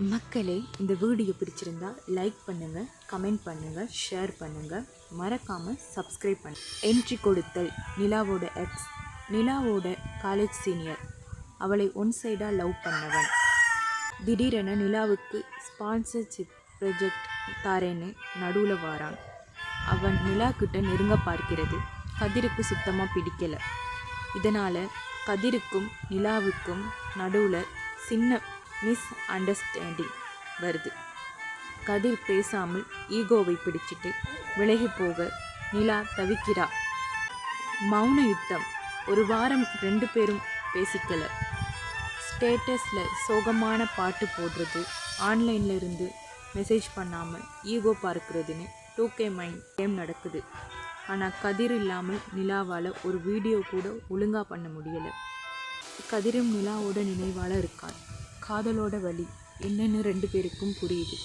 மக்களே, இந்த வீடியோ பிடிச்சிருந்தா லைக் பண்ணுங்கள், கமெண்ட் பண்ணுங்கள், ஷேர் பண்ணுங்கள், மறக்காமல் சப்ஸ்கிரைப் பண்ணுங்கள். என்ட்ரி கொடுத்தல். நிலாவோட எக்ஸ், நிலாவோட காலேஜ் சீனியர். அவளை ஒன் சைடாக லவ் பண்ணவன் திடீரென நிலாவுக்கு ஸ்பான்சர்ஷிப் ப்ராஜெக்ட் தாரேன்னு நடுவில் வாரான். அவன் நிலா கிட்ட நெருங்க பார்க்கிறது. கதிருக்கு சுத்தமாக பிடிக்கலை. இதனால் கதிருக்கும் நிலாவுக்கும் நடுவில் சின்ன மிஸ் அண்டர்ஸ்டாண்டிங் வருது. கதிர் பேசாமல் ஈகோவை பிடிச்சிட்டு விலகி போக நிலா தவிக்கிறா. மௌன யுத்தம். ஒரு வாரம் 2 பேரும் பேசிக்கல. ஸ்டேட்டஸில் சோகமான பாட்டு போடுறது, ஆன்லைனில் இருந்து மெசேஜ் பண்ணாமல் ஈகோ பார்க்குறதுன்னு 2K மைண்ட் கேம் நடக்குது. ஆனால் கதிர் இல்லாமல் நிலாவால் ஒரு வீடியோ கூட ஒழுங்காக பண்ண முடியலை. கதிரும் நிலாவோட நினைவால் இருக்கான். காதலோட வலி என்னன்னு 2 பேருக்கும் புரியுது.